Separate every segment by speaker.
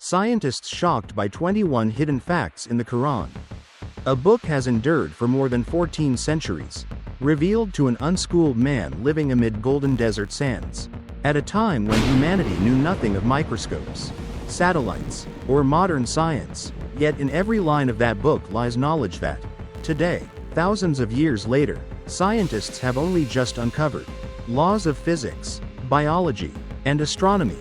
Speaker 1: Scientists shocked by 21 hidden facts in the Quran. A book has endured for more than 14 centuries, revealed to an unschooled man living amid golden desert sands, at a time when humanity knew nothing of microscopes, satellites, or modern science. Yet in every line of that book lies knowledge that, today, thousands of years later, scientists have only just uncovered. Laws of physics, biology, and astronomy,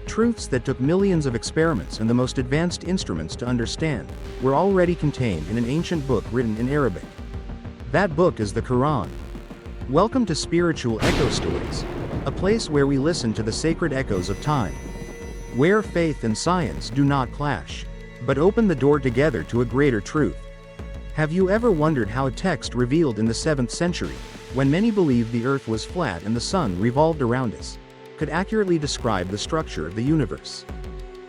Speaker 1: truths that took millions of experiments and the most advanced instruments to understand, were already contained in an ancient book written in Arabic. That book is the Quran. Welcome to Spiritual Echo Stories, a place where we listen to the sacred echoes of time, where faith and science do not clash, but open the door together to a greater truth. Have you ever wondered how a text revealed in the 7th century, when many believed the earth was flat and the sun revolved around us, could accurately describe the structure of the universe,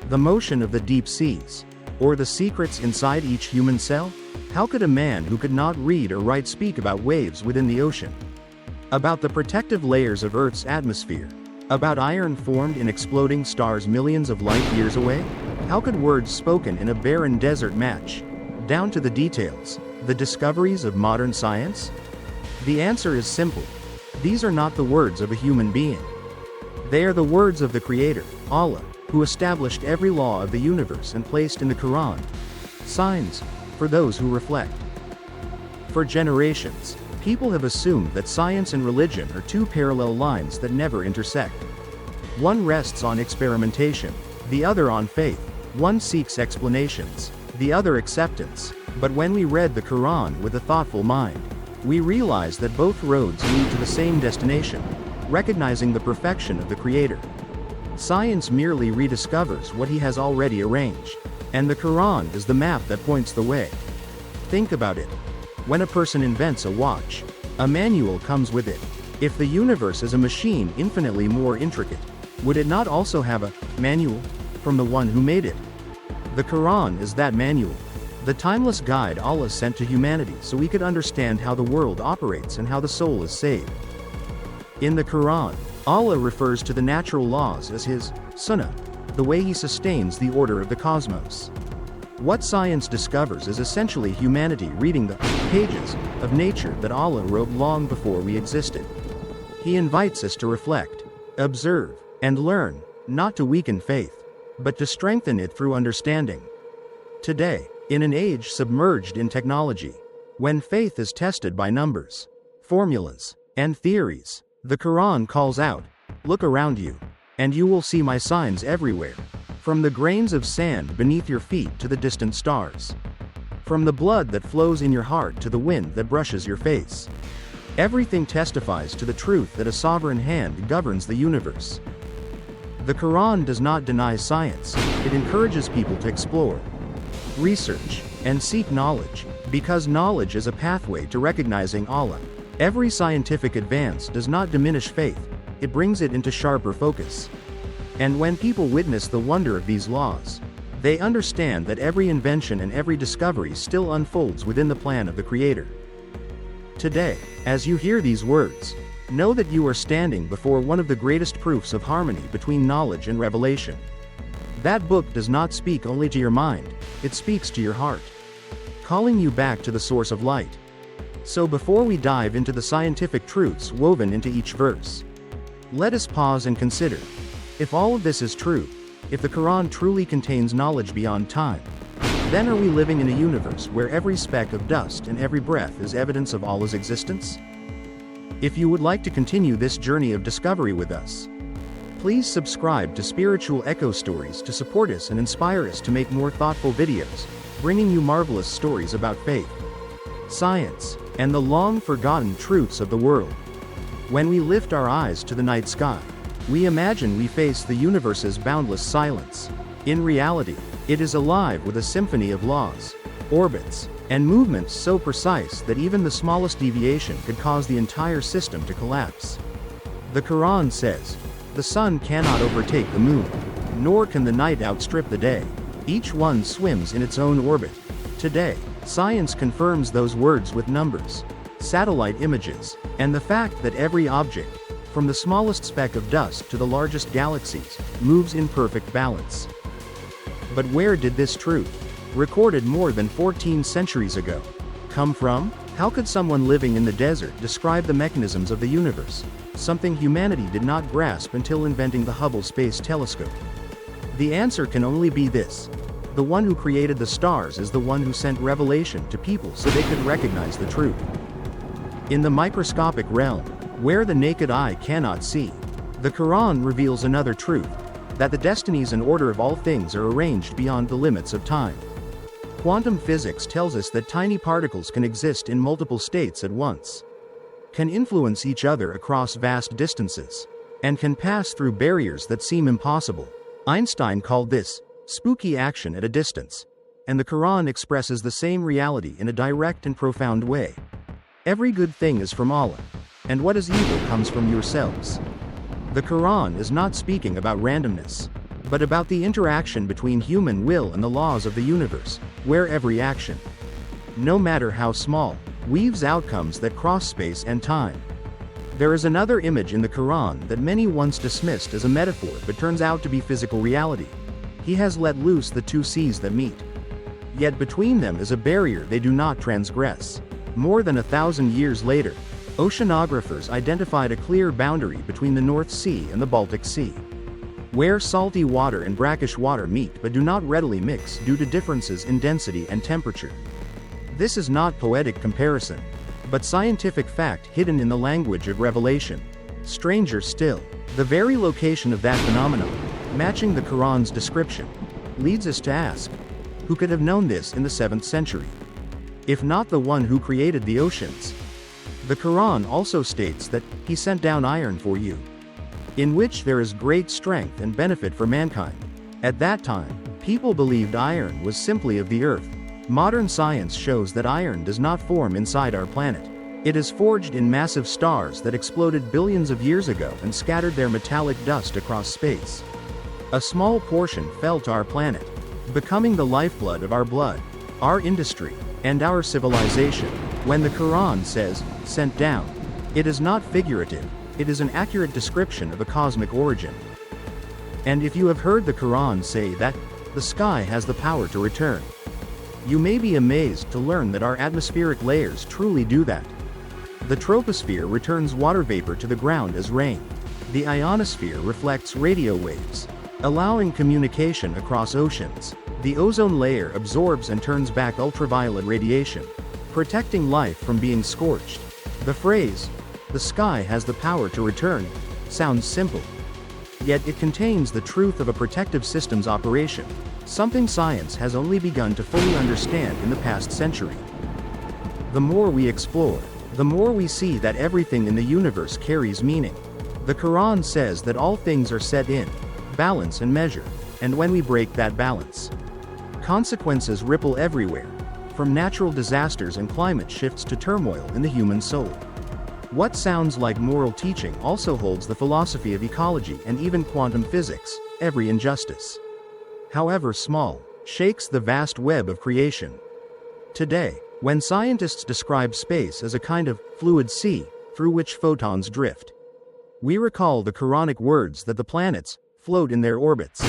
Speaker 1: the motion of the deep seas, or the secrets inside each human cell? How could a man who could not read or write speak about waves within the ocean, about the protective layers of Earth's atmosphere, about iron formed in exploding stars millions of light years away? How could words spoken in a barren desert match, down to the details, the discoveries of modern science? The answer is simple. These are not the words of a human being. They are the words of the Creator, Allah, who established every law of the universe and placed in the Quran signs for those who reflect. For generations, people have assumed that science and religion are two parallel lines that never intersect. One rests on experimentation, the other on faith. One seeks explanations, the other acceptance. But when we read the Quran with a thoughtful mind, we realize that both roads lead to the same destination, recognizing the perfection of the Creator. Science merely rediscovers what He has already arranged, and the Quran is the map that points the way. Think about it. When a person invents a watch, a manual comes with it. If the universe is a machine infinitely more intricate, would it not also have a manual from the one who made it? The Quran is that manual, the timeless guide Allah sent to humanity so we could understand how the world operates and how the soul is saved. In the Quran, Allah refers to the natural laws as His sunnah, the way He sustains the order of the cosmos. What science discovers is essentially humanity reading the pages of nature that Allah wrote long before we existed. He invites us to reflect, observe, and learn, not to weaken faith, but to strengthen it through understanding. Today, in an age submerged in technology, when faith is tested by numbers, formulas, and theories, the Quran calls out, "Look around you, and you will see my signs everywhere, from the grains of sand beneath your feet to the distant stars, from the blood that flows in your heart to the wind that brushes your face." Everything testifies to the truth that a sovereign hand governs the universe. The Quran does not deny science, it encourages people to explore, research, and seek knowledge, because knowledge is a pathway to recognizing Allah. Every scientific advance does not diminish faith, it brings it into sharper focus. And when people witness the wonder of these laws, they understand that every invention and every discovery still unfolds within the plan of the Creator. Today, as you hear these words, know that you are standing before one of the greatest proofs of harmony between knowledge and revelation. That book does not speak only to your mind, it speaks to your heart, calling you back to the source of light. So before we dive into the scientific truths woven into each verse, let us pause and consider, if all of this is true, if the Quran truly contains knowledge beyond time, then are we living in a universe where every speck of dust and every breath is evidence of Allah's existence? If you would like to continue this journey of discovery with us, please subscribe to Spiritual Echo Stories to support us and inspire us to make more thoughtful videos, bringing you marvelous stories about faith, science, and the long-forgotten truths of the world. When we lift our eyes to the night sky, we imagine we face the universe's boundless silence. In reality, it is alive with a symphony of laws, orbits, and movements so precise that even the smallest deviation could cause the entire system to collapse. The Quran says, "The sun cannot overtake the moon, nor can the night outstrip the day. Each one swims in its own orbit." Today, science confirms those words with numbers, satellite images, and the fact that every object, from the smallest speck of dust to the largest galaxies, moves in perfect balance. But where did this truth, recorded more than 14 centuries ago, come from? How could someone living in the desert describe the mechanisms of the universe, something humanity did not grasp until inventing the Hubble Space Telescope? The answer can only be this: the one who created the stars is the one who sent revelation to people so they could recognize the truth. In the microscopic realm, where the naked eye cannot see, the Quran reveals another truth, that the destinies and order of all things are arranged beyond the limits of time. Quantum physics tells us that tiny particles can exist in multiple states at once, can influence each other across vast distances, and can pass through barriers that seem impossible. Einstein called this spooky action at a distance, and the Quran expresses the same reality in a direct and profound way. Every good thing is from Allah, and what is evil comes from yourselves. The Quran is not speaking about randomness, but about the interaction between human will and the laws of the universe, where every action, no matter how small, weaves outcomes that cross space and time. There is another image in the Quran that many once dismissed as a metaphor but turns out to be physical reality. He has let loose the two seas that meet. Yet between them is a barrier they do not transgress. More than 1,000 years later, oceanographers identified a clear boundary between the North Sea and the Baltic Sea, where salty water and brackish water meet but do not readily mix due to differences in density and temperature. This is not poetic comparison, but scientific fact hidden in the language of revelation. Stranger still, the very location of that phenomenon, matching the Quran's description, leads us to ask, who could have known this in the 7th century? If not the one who created the oceans. The Quran also states that he sent down iron for you, in which there is great strength and benefit for mankind. At that time, people believed iron was simply of the earth. Modern science shows that iron does not form inside our planet. It is forged in massive stars that exploded billions of years ago and scattered their metallic dust across space. A small portion fell to our planet, becoming the lifeblood of our blood, our industry, and our civilization. When the Quran says, "sent down," it is not figurative, it is an accurate description of a cosmic origin. And if you have heard the Quran say that the sky has the power to return, you may be amazed to learn that our atmospheric layers truly do that. The troposphere returns water vapor to the ground as rain. The ionosphere reflects radio waves, allowing communication across oceans. The ozone layer absorbs and turns back ultraviolet radiation, protecting life from being scorched. The phrase, "the sky has the power to return," sounds simple. Yet it contains the truth of a protective system's operation, something science has only begun to fully understand in the past century. The more we explore, the more we see that everything in the universe carries meaning. The Quran says that all things are set in balance and measure, and when we break that balance, consequences ripple everywhere, from natural disasters and climate shifts to turmoil in the human soul. What sounds like moral teaching also holds the philosophy of ecology and even quantum physics. Every injustice, however small, shakes the vast web of creation. Today, when scientists describe space as a kind of fluid sea through which photons drift, we recall the Quranic words that the planets float in their orbits.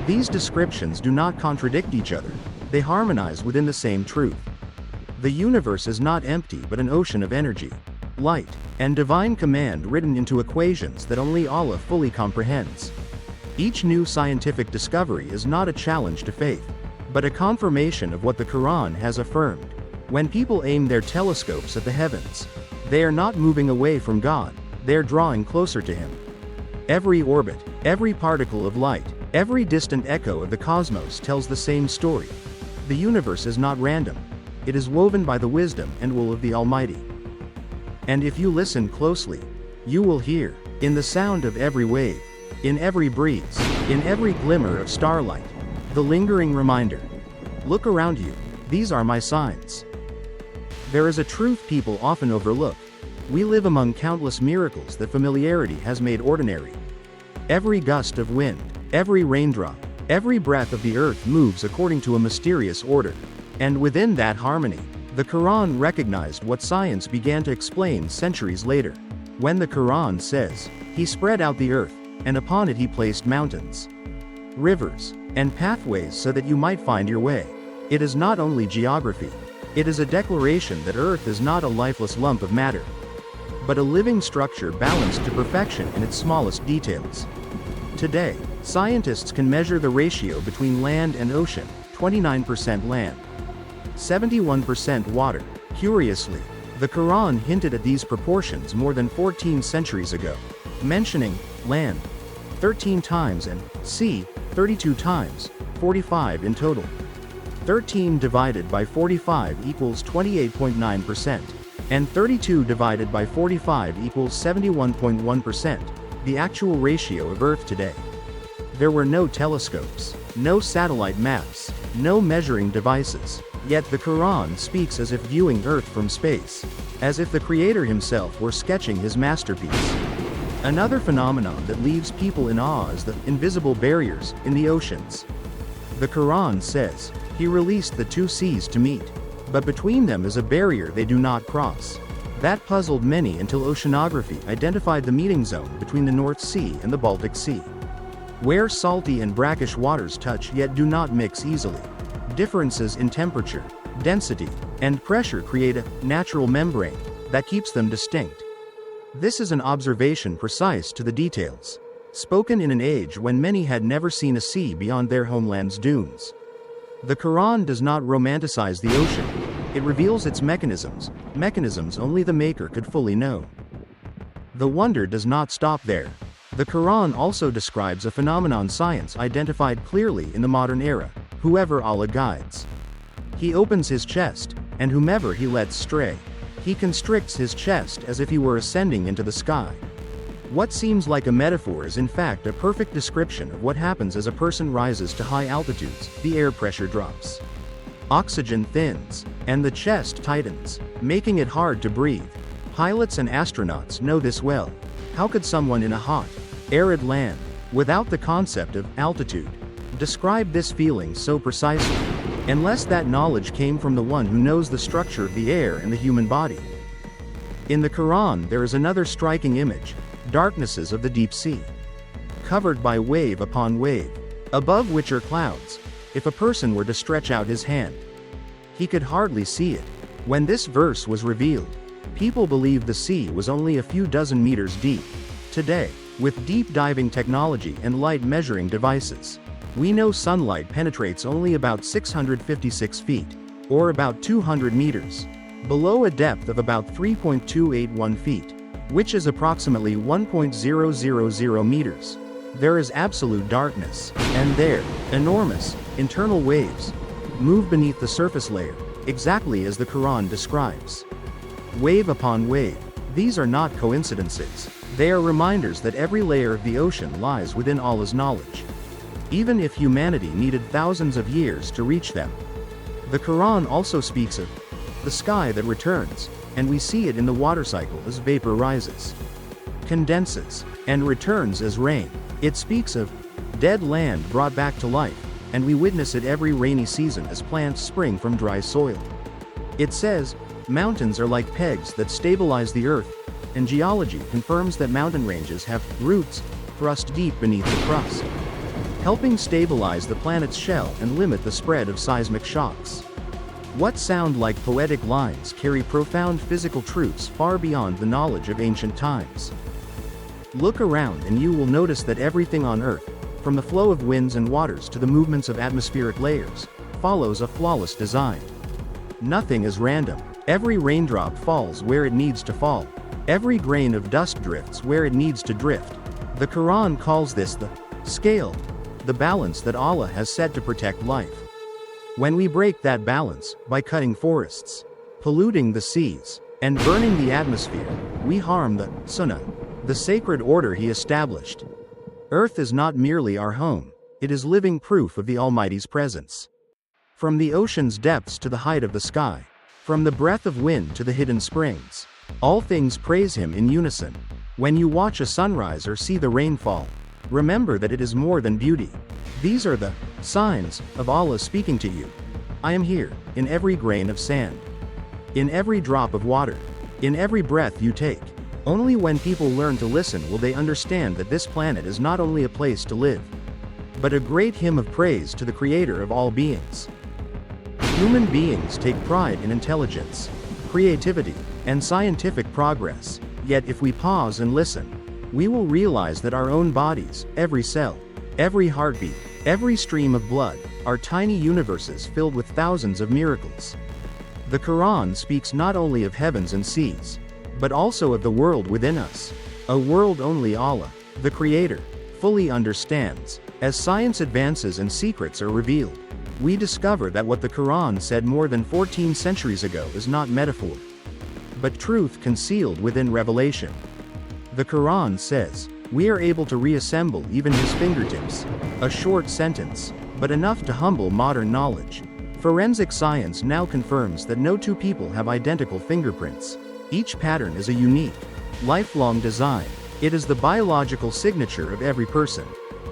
Speaker 1: These descriptions do not contradict each other, they harmonize within the same truth. The universe is not empty but an ocean of energy, light, and divine command written into equations that only Allah fully comprehends. Each new scientific discovery is not a challenge to faith, but a confirmation of what the Quran has affirmed. When people aim their telescopes at the heavens, they are not moving away from God, they are drawing closer to Him. Every orbit, every particle of light, every distant echo of the cosmos tells the same story. The universe is not random, it is woven by the wisdom and will of the Almighty. And if you listen closely, you will hear, in the sound of every wave, in every breeze, in every glimmer of starlight, the lingering reminder. Look around you, these are my signs. There is a truth people often overlook. We live among countless miracles that familiarity has made ordinary. Every gust of wind, every raindrop, every breath of the earth moves according to a mysterious order. And within that harmony, the Quran recognized what science began to explain centuries later. When the Quran says, "He spread out the earth, and upon it he placed mountains, rivers, and pathways so that you might find your way. It is not only geography. It is a declaration that Earth is not a lifeless lump of matter, but a living structure balanced to perfection in its smallest details. Today, scientists can measure the ratio between land and ocean, 29% land, 71% water. Curiously, the Quran hinted at these proportions more than 14 centuries ago, mentioning land 13 times and sea 32 times, 45 in total. 13 divided by 45 equals 28.9%, and 32 divided by 45 equals 71.1%, the actual ratio of Earth today. There were no telescopes, no satellite maps, no measuring devices, yet the Quran speaks as if viewing Earth from space, as if the Creator himself were sketching his masterpiece. Another phenomenon that leaves people in awe is the invisible barriers in the oceans. The Quran says, He released the two seas to meet, but between them is a barrier they do not cross. That puzzled many until oceanography identified the meeting zone between the North Sea and the Baltic Sea, where salty and brackish waters touch yet do not mix easily. Differences in temperature, density, and pressure create a natural membrane that keeps them distinct. This is an observation precise to the details, spoken in an age when many had never seen a sea beyond their homeland's dunes. The Quran does not romanticize the ocean. It reveals its mechanisms only the Maker could fully know. The wonder does not stop there. The Quran also describes a phenomenon science identified clearly in the modern era: whoever Allah guides. He opens his chest, and whomever he lets stray. He constricts his chest as if he were ascending into the sky. What seems like a metaphor is in fact a perfect description of what happens as a person rises to high altitudes. The air pressure drops, oxygen thins, and the chest tightens, making it hard to breathe. Pilots and astronauts know this well. How could someone in a hot, arid land, without the concept of altitude, describe this feeling so precisely, unless that knowledge came from the one who knows the structure of the air and the human body? In the Quran there is another striking image: darknesses of the deep sea, covered by wave upon wave, above which are clouds. If a person were to stretch out his hand, he could hardly see it. When this verse was revealed, people believed the sea was only a few dozen meters deep. Today, with deep diving technology and light measuring devices, we know sunlight penetrates only about 656 feet, or about 200 meters, below a depth of about 3.281 feet, which is approximately 1.000 meters. There is absolute darkness, and there, enormous, internal waves move beneath the surface layer, exactly as the Quran describes. Wave upon wave. These are not coincidences. They are reminders that every layer of the ocean lies within Allah's knowledge, even if humanity needed thousands of years to reach them. The Quran also speaks of the sky that returns, and we see it in the water cycle as vapor rises, condenses, and returns as rain. It speaks of dead land brought back to life, and we witness it every rainy season as plants spring from dry soil. It says, mountains are like pegs that stabilize the earth, and geology confirms that mountain ranges have roots thrust deep beneath the crust, helping stabilize the planet's shell and limit the spread of seismic shocks. What sound like poetic lines carry profound physical truths far beyond the knowledge of ancient times. Look around and you will notice that everything on Earth, from the flow of winds and waters to the movements of atmospheric layers, follows a flawless design. Nothing is random. Every raindrop falls where it needs to fall. Every grain of dust drifts where it needs to drift. The Quran calls this the scale, the balance that Allah has set to protect life. When we break that balance, by cutting forests, polluting the seas, and burning the atmosphere, we harm the Sunnah, the sacred order He established. Earth is not merely our home, it is living proof of the Almighty's presence. From the ocean's depths to the height of the sky, from the breath of wind to the hidden springs, all things praise Him in unison. When you watch a sunrise or see the rainfall, remember that it is more than beauty. These are the signs of Allah speaking to you. I am here, in every grain of sand, in every drop of water, in every breath you take. Only when people learn to listen will they understand that this planet is not only a place to live, but a great hymn of praise to the Creator of all beings. Human beings take pride in intelligence, creativity, and scientific progress, yet if we pause and listen, we will realize that our own bodies, every cell, every heartbeat, every stream of blood, are tiny universes filled with thousands of miracles. The Quran speaks not only of heavens and seas, but also of the world within us, a world only Allah, the Creator, fully understands. As science advances and secrets are revealed, we discover that what the Quran said more than 14 centuries ago is not metaphor, but truth concealed within revelation. The Quran says, "We are able to reassemble even his fingertips," a short sentence, but enough to humble modern knowledge. Forensic science now confirms that no two people have identical fingerprints. Each pattern is a unique, lifelong design. It is the biological signature of every person,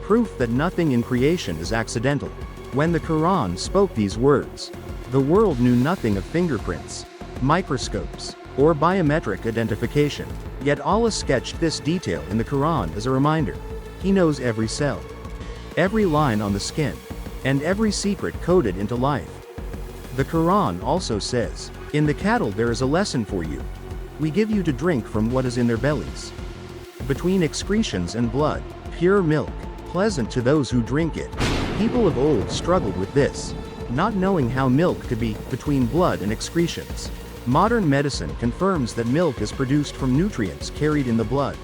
Speaker 1: proof that nothing in creation is accidental. When the Quran spoke these words, the world knew nothing of fingerprints, microscopes, or biometric identification. Yet Allah sketched this detail in the Quran as a reminder. He knows every cell, every line on the skin, and every secret coded into life. The Quran also says, "In the cattle there is a lesson for you. We give you to drink from what is in their bellies. Between excretions and blood, pure milk, pleasant to those who drink it." People of old struggled with this, not knowing how milk could be between blood and excretions. Modern medicine confirms that milk is produced from nutrients carried in the blood,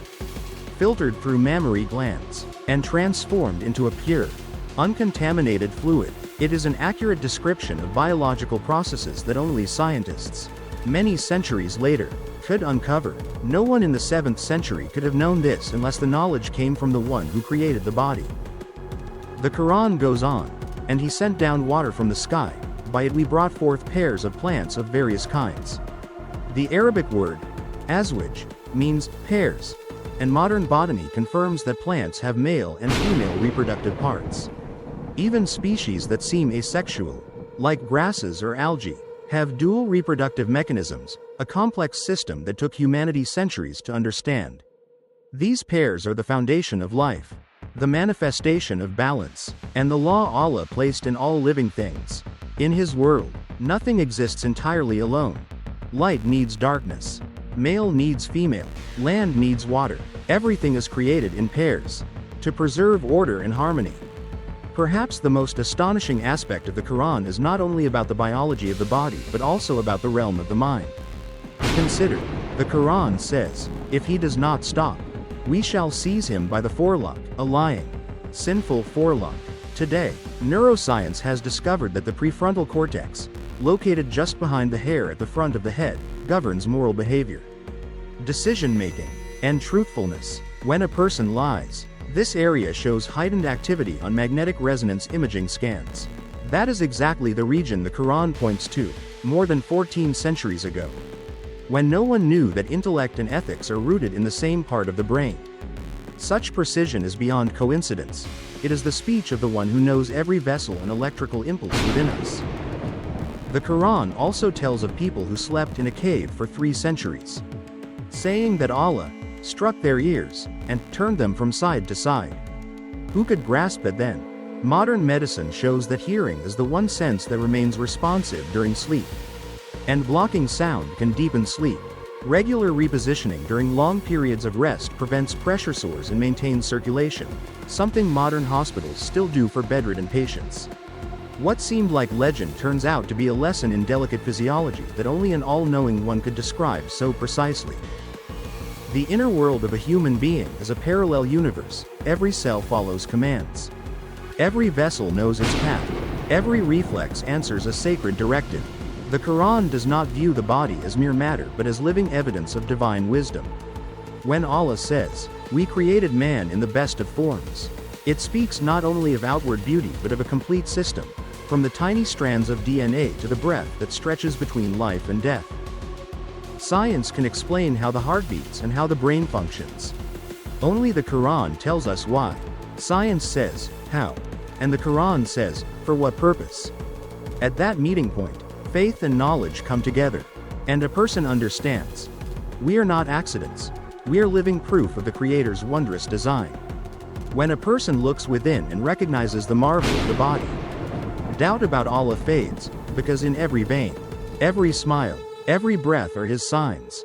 Speaker 1: filtered through mammary glands, and transformed into a pure, uncontaminated fluid. It is an accurate description of biological processes that only scientists, many centuries later, could uncover. No one in the 7th century could have known this unless the knowledge came from the one who created the body. The Quran goes on, "And he sent down water from the sky, by it we brought forth pairs of plants of various kinds." The Arabic word, azwaj, means pairs, and modern botany confirms that plants have male and female reproductive parts. Even species that seem asexual, like grasses or algae, have dual reproductive mechanisms, a complex system that took humanity centuries to understand. These pairs are the foundation of life, the manifestation of balance, and the law Allah placed in all living things. In His world, nothing exists entirely alone. Light needs darkness. Male needs female. Land needs water. Everything is created in pairs, to preserve order and harmony. Perhaps the most astonishing aspect of the Quran is not only about the biology of the body but also about the realm of the mind. Consider, the Quran says, "If he does not stop, we shall seize him by the forelock," a lying, sinful forelock. Today, neuroscience has discovered that the prefrontal cortex, located just behind the hair at the front of the head, governs moral behavior, decision-making, and truthfulness. When a person lies, this area shows heightened activity on magnetic resonance imaging scans. That is exactly the region the Quran points to, more than 14 centuries ago, when no one knew that intellect and ethics are rooted in the same part of the brain. Such precision is beyond coincidence. It is the speech of the one who knows every vessel and electrical impulse within us. The Quran also tells of people who slept in a cave for 3 centuries, saying that Allah struck their ears and turned them from side to side. Who could grasp that then? Modern medicine shows that hearing is the one sense that remains responsive during sleep, and blocking sound can deepen sleep. Regular repositioning during long periods of rest prevents pressure sores and maintains circulation, something modern hospitals still do for bedridden patients. What seemed like legend turns out to be a lesson in delicate physiology that only an all-knowing one could describe so precisely. The inner world of a human being is a parallel universe. Every cell follows commands. Every vessel knows its path. Every reflex answers a sacred directive. The Quran does not view the body as mere matter but as living evidence of divine wisdom. When Allah says, "We created man in the best of forms," it speaks not only of outward beauty but of a complete system, from the tiny strands of DNA to the breath that stretches between life and death. Science can explain how the heart beats and how the brain functions. Only the Quran tells us why. Science says, how, and the Quran says, for what purpose. At that meeting point, faith and knowledge come together, and a person understands. We are not accidents. We are living proof of the Creator's wondrous design. When a person looks within and recognizes the marvel of the body, doubt about Allah fades, because in every vein, every smile, every breath are His signs.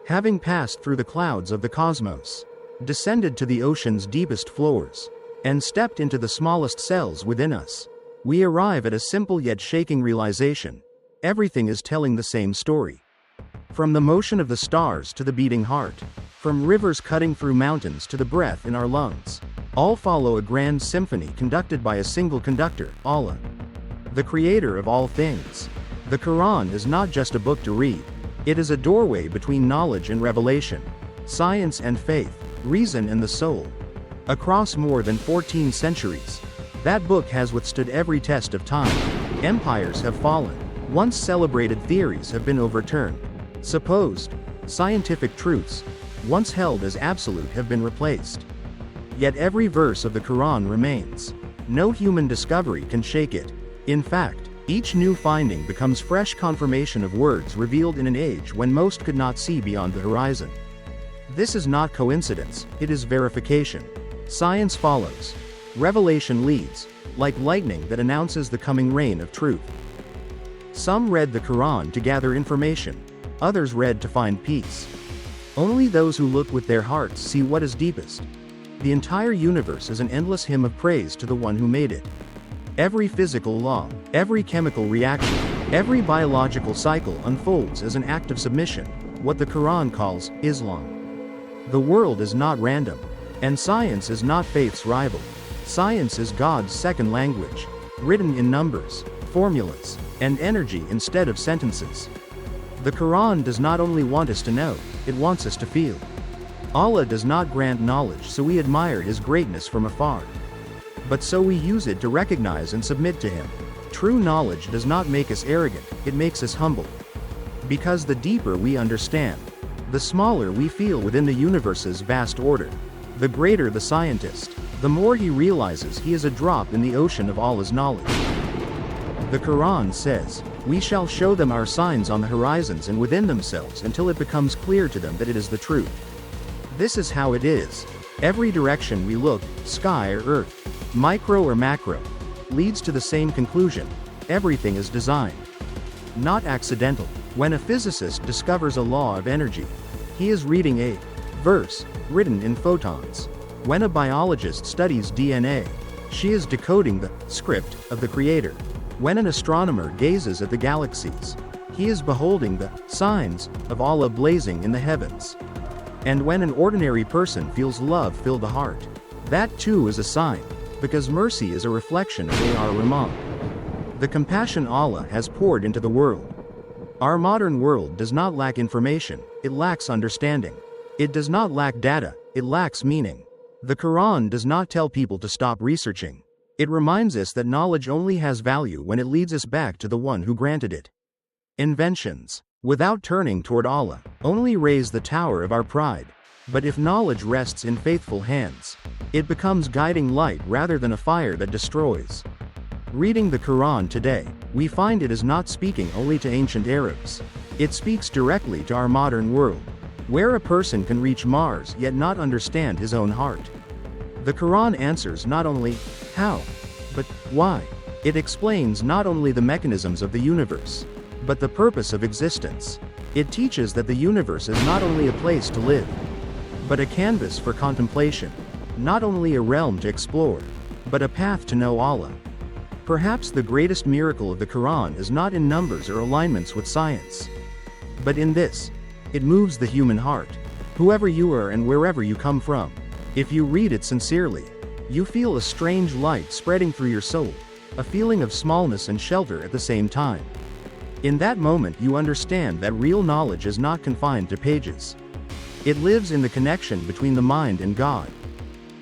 Speaker 1: Having passed through the clouds of the cosmos, descended to the ocean's deepest floors, and stepped into the smallest cells within us, we arrive at a simple yet shaking realization: everything is telling the same story. From the motion of the stars to the beating heart, from rivers cutting through mountains to the breath in our lungs, all follow a grand symphony conducted by a single conductor, Allah, the creator of all things. The Quran is not just a book to read. It is a doorway between knowledge and revelation, science and faith, reason and the soul. Across more than 14 centuries, that book has withstood every test of time. Empires have fallen. Once celebrated theories have been overturned. Supposed scientific truths, once held as absolute, have been replaced. Yet every verse of the Quran remains. No human discovery can shake it. In fact, each new finding becomes fresh confirmation of words revealed in an age when most could not see beyond the horizon. This is not coincidence, it is verification. Science follows. Revelation leads, like lightning that announces the coming reign of truth. Some read the Quran to gather information, others read to find peace. Only those who look with their hearts see what is deepest. The entire universe is an endless hymn of praise to the one who made it. Every physical law, every chemical reaction, every biological cycle unfolds as an act of submission, what the Quran calls Islam. The world is not random, and science is not faith's rival. Science is God's second language, written in numbers, formulas, and energy instead of sentences. The Quran does not only want us to know, it wants us to feel. Allah does not grant knowledge so we admire His greatness from afar, but so we use it to recognize and submit to Him. True knowledge does not make us arrogant, it makes us humble. Because the deeper we understand, the smaller we feel within the universe's vast order. The greater the scientist, the more he realizes he is a drop in the ocean of Allah's knowledge. The Quran says, "We shall show them our signs on the horizons and within themselves until it becomes clear to them that it is the truth." This is how it is. Every direction we look, sky or earth, micro or macro, leads to the same conclusion: everything is designed, not accidental. When a physicist discovers a law of energy, he is reading a verse written in photons. When a biologist studies DNA, she is decoding the script of the Creator. When an astronomer gazes at the galaxies, he is beholding the signs of Allah blazing in the heavens. And when an ordinary person feels love fill the heart, that too is a sign, because mercy is a reflection of Ar-Rahman, the compassion Allah has poured into the world. Our modern world does not lack information, it lacks understanding. It does not lack data, it lacks meaning. The Quran does not tell people to stop researching. It reminds us that knowledge only has value when it leads us back to the one who granted it. Inventions, without turning toward Allah, only raise the tower of our pride. But if knowledge rests in faithful hands, it becomes guiding light rather than a fire that destroys. Reading the Quran today, we find it is not speaking only to ancient Arabs. It speaks directly to our modern world, where a person can reach Mars yet not understand his own heart. The Quran answers not only how, but why. It explains not only the mechanisms of the universe, but the purpose of existence. It teaches that the universe is not only a place to live, but a canvas for contemplation, not only a realm to explore, but a path to know Allah. Perhaps the greatest miracle of the Quran is not in numbers or alignments with science, but in this: it moves the human heart. Whoever you are and wherever you come from, if you read it sincerely, you feel a strange light spreading through your soul, a feeling of smallness and shelter at the same time. In that moment you understand that real knowledge is not confined to pages. It lives in the connection between the mind and God.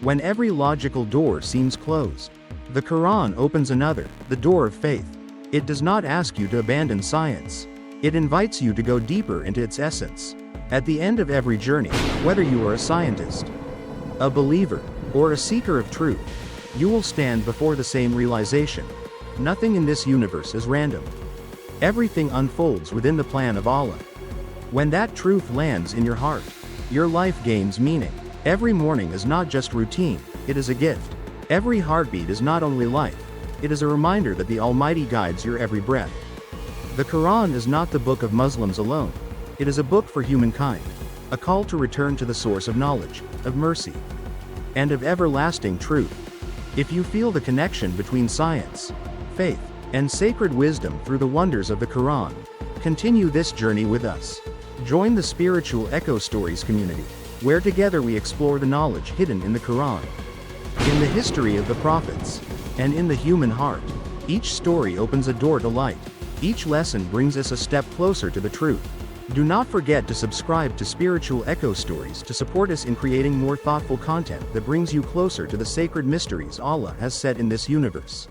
Speaker 1: When every logical door seems closed, the Quran opens another, the door of faith. It does not ask you to abandon science. It invites you to go deeper into its essence. At the end of every journey, whether you are a scientist, a believer, or a seeker of truth, you will stand before the same realization: nothing in this universe is random. Everything unfolds within the plan of Allah. When that truth lands in your heart, your life gains meaning. Every morning is not just routine, It is a gift. Every heartbeat is not only life, it is a reminder that the Almighty guides your every breath. The Quran is not the book of Muslims alone. It is a book for humankind. A call to return to the source of knowledge, of mercy, and of everlasting truth. If you feel the connection between science, faith, and sacred wisdom through the wonders of the Quran, continue this journey with us. Join the Spiritual Echo Stories community, where together we explore the knowledge hidden in the Quran, in the history of the prophets, and in the human heart. Each story opens a door to light. Each lesson brings us a step closer to the truth. Do not forget to subscribe to Spiritual Echo Stories to support us in creating more thoughtful content that brings you closer to the sacred mysteries Allah has set in this universe.